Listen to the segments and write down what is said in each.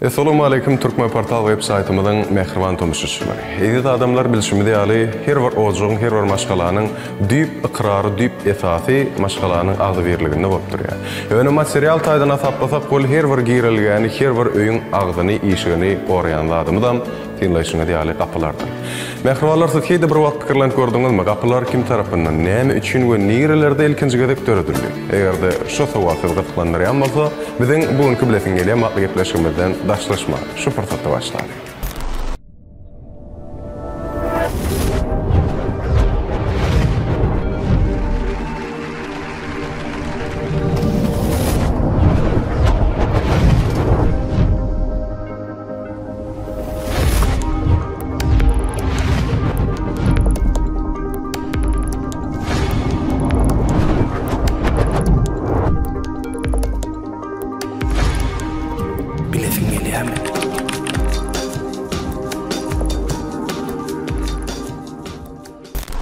Assalamu alaykum Türkmen portal web-saytymyzyň mehriban tomuşçylary. Eýdi adamlar bilşimde ýaly her bir ojugyň, her bir maşgalanyň düýp iqrary, düýp esasy maşgalanyň agdy berliginde bolup durýar. Ýöne material taýdan asaplasak bol her bir girilgäni, her bir öýüň agdyny, işigini goraýan adamdan tinleşine diýaly gapylardan. Mehribanlar siz bir wagt pikirlenip gördüňizmi? Gapylar kim tarapyndan, näme üçin we nirelerde ilkinji gedek töredildi? Egerde şu sowatly gatlanýar bolsa, biziň bugünkü bilesin gelýän matly gepleşmeden daşlaşma şu fırsatda başlar.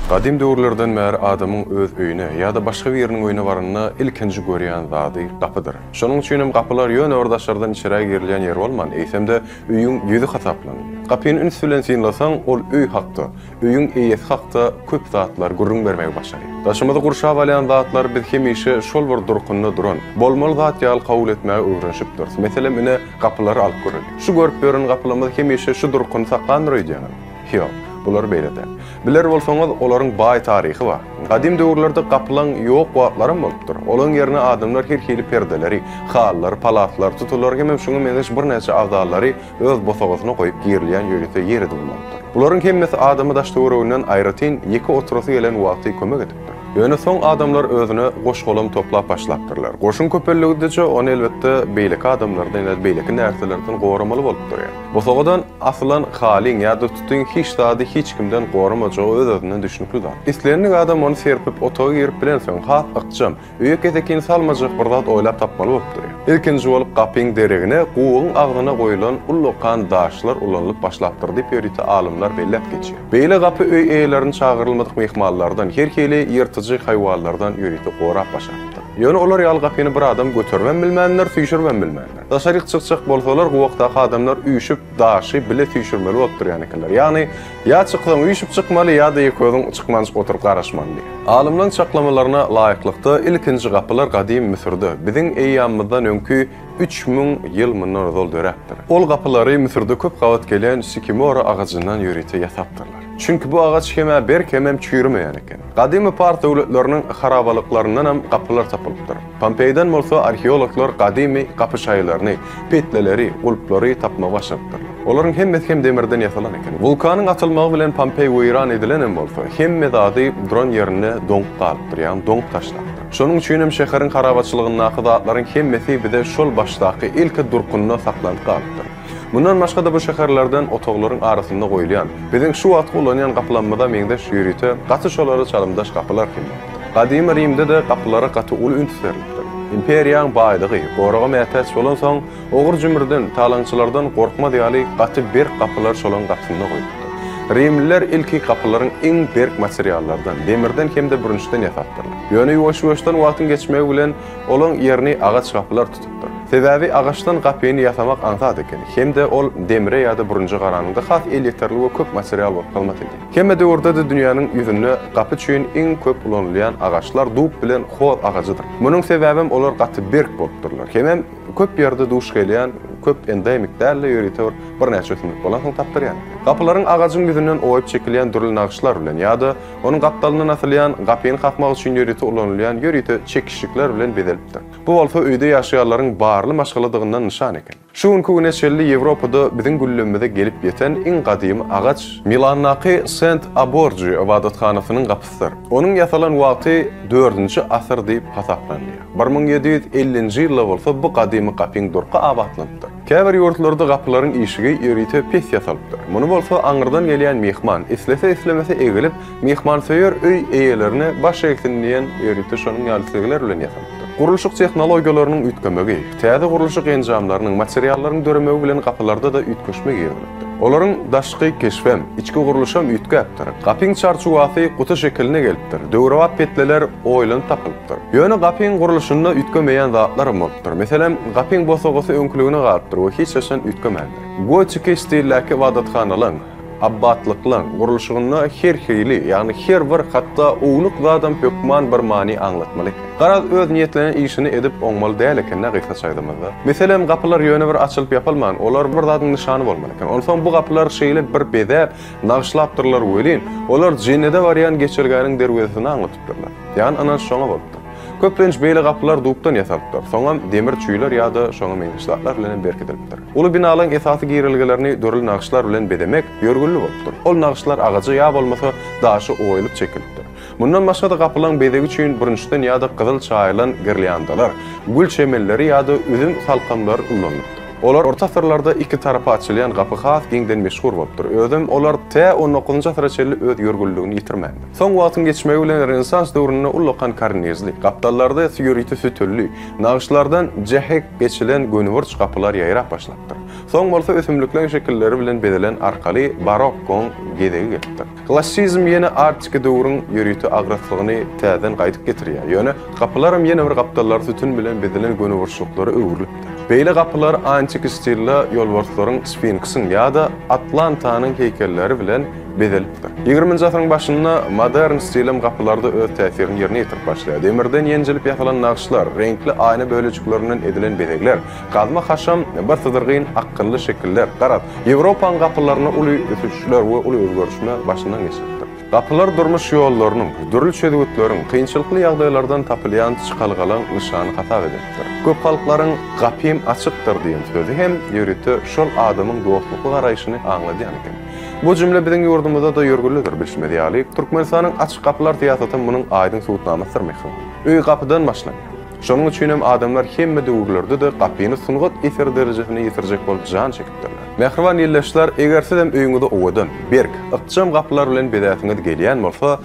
Qadim döwürlerden bäri adamyň öz öýüne ýa-da başga bir ýeriniň öýüne baranyna ilkinji görýän zady gapydyr. Şonuň üçin hem gapylar ýöne ordaşlardan içeri girilýän ýer bolman, eýsemde öýüň ýüzü hasaplanýar. Gapyny üns bilen synlasaň, ol öý hakda, öýüň eýesi hakda köp zatlar gurrun bermegi başarýar. Daşymyzy gurşap alýan zatlar biz hemişe şol bir durkunna duran, bolmaly zat ýaly kabul etmäge öwrenşipdir. Meselem ine gapylary alyp göreli. Şu görüp beren gapylarymyz hemişe şu durkuny saklandyr diýenim. Ýok. Bular beýlede. Biler bolsaňyz olaryň baý taryhy bar. Qadim döwürlerde gapylan ýok wagtlaram bolupdyr. Olaň ýerine adamlar her hili perdeleri, hallar, palatlar tutular hem şuňa meňeş bir näçe agdalary öz bosagysyna goýup girilýän ýörete ýerde bolupdyr. Bularyň hemmesi adamy daş töwereginden aýratyn ýeki oturasy gelen wagty kömek edipdir. Ýöne soň adamlar özüne goş golam toplap başlapdyrlar. Goşun köpelliginde onu elbetde beýleki adamlardan, beýleki näerselerden goramaly bolupdyr. Bosagadan aslan halin ýa-da tutuň hiç zady hiç kimden goramajagy öz-özünden düşünipdir. İslenlik adam onu serpip otağa girip bilen soň hat aqjam, öýe ketekin salmajak bir zat oýlap tapmaly bolupdyr. Ilkinji bolup gapyň deregine guwuň agdyna goýulan ullukan daşlar ulanyp başlapdyr diýip ýörite alymlar bellep geçýär. Beýle gapy öý eýlerini çagyrylmadyk mehmanlardan, her hili ýyrtyjy haýwanlardan ýörite gorap başapdyr. Ýöne olar ýaly gapyny bir adam götürmän bilmänler, süýşürmän bilmänler. Daşaryk çykjak bolsalar, bu wagtda adamlar üýüşüp daşy bile süýşürmeli bolup durýanyklar. Ýani ýa çykdan üýüşüp çykmaly ýa-da ýeköýüň çykmanjy oturup garaşmaly. Alymlaryň çaklamalarına laýyklykda ilkinji gapylar gadim Misirde, biziň eýýamymyzdan öňkü 3000 ýyl mundan ozal döräpdir. Ol gapylary Misirde köp gawat gelen sikimora agacyndan ýörite ýasapdyrlar. Çünkü bu ağaç heme berk hemem çüýürmeýän eken. Gadim part döwletleriniň harabalyklарyndan hem gapylar tapylypdyr. Pompeydan bolsa arheologlar gadim gapy şaýlaryny, petleleri, gulplary tapmagy başapdyr. Olaryň hemmesi hem demirden ýasalan eken. Vulkanyň atylmagy bilen Pompey weýran edilen hem bolsa, hemme zady duran ýerine doňup galypdyr, ýa-ni doňup taşlapdyr. Şonuň üçin hem şäheriň harabaçylygynyň zatlaryň hemmesi bide şol başdaky ilki durkunna saklanyp galypdyr. Bundan başga da bu şäherlerden otaklaryň arasynda goýulýan, biziň şu wagt ulanýan gaplanmada meňdeş ýörite gaty şolary çalymdaş gapylar kimdir. Gadim Rimde de gapylara gaty ul üns berilipdir. Imperiýaň baýlygy, goraga mätäç bolan soň ogur jümürden, talaňçylardan gorkma diýaly gaty bir gapylar şolan gatynda goýupdyr. Rimliler ilki gapylaryň iň berk materiallardan, demirden hem de bürünçden ýasapdyrlar. Ýöne ýuwaş-ýuwaşdan wagtyň geçmegi bilen olaň ýerini agaç gapylar tutupdyr. Sebebi agaçdan gapyny ýasamak aňsat eken. Hem de ol demire ýa-da burunjy garanyňda has elektrik we köp material bolup kalmat eken. Hemme döwürde de dünýäniň ýüzünde gapy üçin iň köp ulanylýan agaçlar dup bilen hor agacıdyr. Munyň sebäbim olar gaty berk bolupdyrlar. Hemem köp ýerde duş gelýän, köp endemik därli ýörite bir näçe ösümlik bolan soň tapdyrýan. Gapylaryň agaçyň ýüzünden oýup çekilýän dürli naqşlar bilen ýa-da onuň gapdalyndan asylýan gapyny kakmak üçin ýörite ulanylýan ýörite çekişikler bilen bedelipdir. Bu bolsa öýde ýaşaýanlaryň barly maşgaladygyndan nişan eken. Şu günkü güneşli Ýewropada biziň güllümmede gelip ýeten iň gadim agaç Milandaky Saint Aborgi ibadatxanasynyň gapysydyr. Onuň ýasalan wagty 4-nji asr diýip hasaplanýar. 1750-nji ýylda bolsa bu gadim gapyň durqa abatlandyr. Käbir ýurtlarda gapylaryň işigi ýörite pes ýasalypdyr. Muny bolsa aňyrdan gelýän mehman islemese egilip mehman söýür öý eýelerini baş eksindiýen ýörite şonuň ýalçylygylar bilen ýasalypdyr. Guruluşyk tehnologiýalarynyň üýtgemegi, täze guruluşyk enjamlarynyň materiallaryň döremegi bilen gapylarda da üýtgeşme girilipdir. Olaryň daşky keşfem, içki guruluşam üýtgäpdir. Gapyň çarçuwasy guty şekiline gelipdir. Döwrewat petleler oýlanyp tapylypdyr. Ýöne gapyň guruluşynda üýtgemeýän zatlar bolupdyr. Meselem, gapyň bosagasy öňküligine galypdyr we hiç şeşen üýtgemändir. Gotik stilläki wadatkanalar abbatlıklan, guruluşygyna her hili, ýagny her bir hatda uwluk zadan pökman bir mani aňlatmaly. Garaz öz niýetlenen işini edip oňmaly däl eken nägitsa çaýdamazda. Meselem, gapylar ýöne bir açylyp ýapylman, olar bir zadyň nyşany bolmaly eken. Onsoň bu gapylar şeýle bir bedäp, nagşlapdyrlar welin, olar jenede barýan geçirgäniň derwezini aňlatypdyrlar. Ýani anan şoňa bolupdyr. Köplenç beýle gapylar dupdan ýasalypdyr. Soňam demir çüýler ýa-da şoňa meňişlikler bilen berkidilipdir. Uly binalaryň esasy girilgelerini dörül nagşlar bilen bedemek ýörgünli bolupdyr. Ol nagşlar agaçy ýa bolmasa daşy oýulyp çekilipdir. Mundan başga da gapylaryň bedegi üçin birinçden ýa-da gyzyl çaýlan girliýandalar, gül çemelleri ýa-da üzüm salkamlary ullanýar. Olar orta asyrlarda iki tarapa açylýan gapy has giňden meşhur bolupdyr. Özüm olar te 19-njy asyrda çelli öz ýörgünligini ýitirmändir. Soň wagtyň geçmegi bilen Renessans döwrüne ullakan karnezli, gaptallarda sýöriti sütüllü, nagşlardan jehek geçilen gönüwürç gapylar ýaýrap başlapdyr. Soň bolsa ösümlikler şekilleri bilen bedelen arkaly barokkoň gedegi gelipdir. Klassizm ýene artiki döwrüň ýöriti agraslygyny täzen gaýdyp getirýär. Ýöne gapylarym ýene bir gaptallar sütün bilen bedelen gönüwürçlüklere öwrülipdir. Beýle gapylar antik stilli ýolbarslaryň Sfinksiň ýa-da Atlantanyň heýkelleri bilen bedelipdir. 20-nji asyryň başynda modern stilim gapylarda öz täsirini ýerine ýetirip başlaýar. Demirden ýenjilip ýasalan nagşlar, renkli aýna bölejiklerinden edilen bedegler, gazma haşam bir sydyrgyn akylly şekiller. Garap, Ýewropaň gapylaryna uly ösüşler we uly özgörüşme başyndan geçipdir. Gapylar durmuş ýollarynyň, dürli çödügetleriň, kynçylykly ýagdaýlardan tapylýan çykalgalan nyşany hasap edipdir. Köp halklaryň gapym açykdyr diýen sözi hem ýöriti şol adamyň dostlukly garaýşyny aňladýan eken. Bu jümle biziň ýurdumyzda da ýörgünlidir bilşmedi ýaly. Türkmenistanyň açyk gapylar teatraty munyň aýdyň suwutnamasydyr meňhur. Öý gapydan başlanýar. Şonuň üçin hem adamlar hemme döwürlerde de gapyny sungat eser derejesine ýetirjek bolup jan çekipdirler. Mehriban ýerleşler, eger sizem öýüňizde owadan, berk, ykjam gapylar bilen bedatyňyz gelýän bolsa,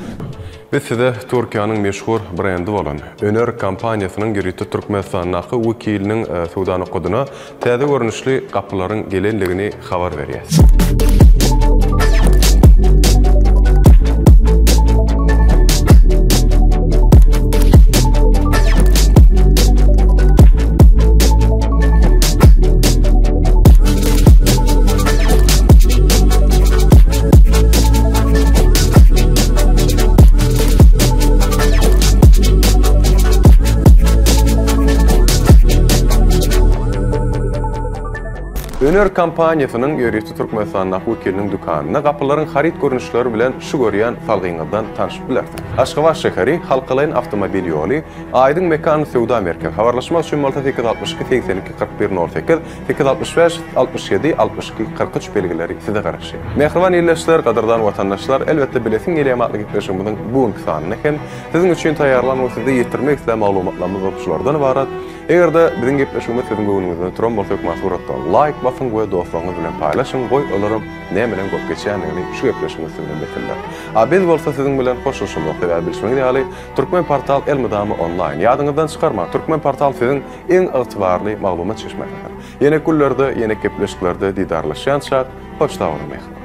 biz size Türkiýanyň meşhur brendi bolan Öner kompaniýasynyň ýöriti Türkmenistanyň wekiliniň suwdany kodyna täze görnüşli gapylaryň gelenligini habar berýär. Öner kompaniýasynyň ýöriti Türkmenistanyň wekiliniň dükanyna gapylaryň harit görnüşleri bilen şu görýän salgyňyzdan tanyşyp bilersiz. Aşgabat şäheri halkalyň awtomobil ýoly, aýdyň mekan sowda merkezi. Habarlaşmak üçin 862 82 41 08 865 67 62 43 belgileri size garaşy. Mehriban ýerleşler, gadardan watandaşlar, elbetde bilesin gelýämatly gitleşimizin bugun sanyny hem siziň üçin taýýarlanmak size ýetirmek isleýän maglumatlarymyz opşulardan ibarat. Eger de biziň gepleşigimiz siziň göwnüňizde turan bolsa masuratda like basın we dostlaryňyz bilen paýlaşyň, goý olaryň näme bilen gop geçýändigini şu gepleşigimiz bilen bildirler. Biz bolsa siziň bilen hoşlaşmak we bilişmek ýaly Türkmen portal Elmydamy online ýadyňyzdan çykarma. Türkmen portal siziň eň ygtybarly maglumat çeşmekdir. Ýene kullerde, ýene gepleşiklerde didarlaşýança hoşça bolun.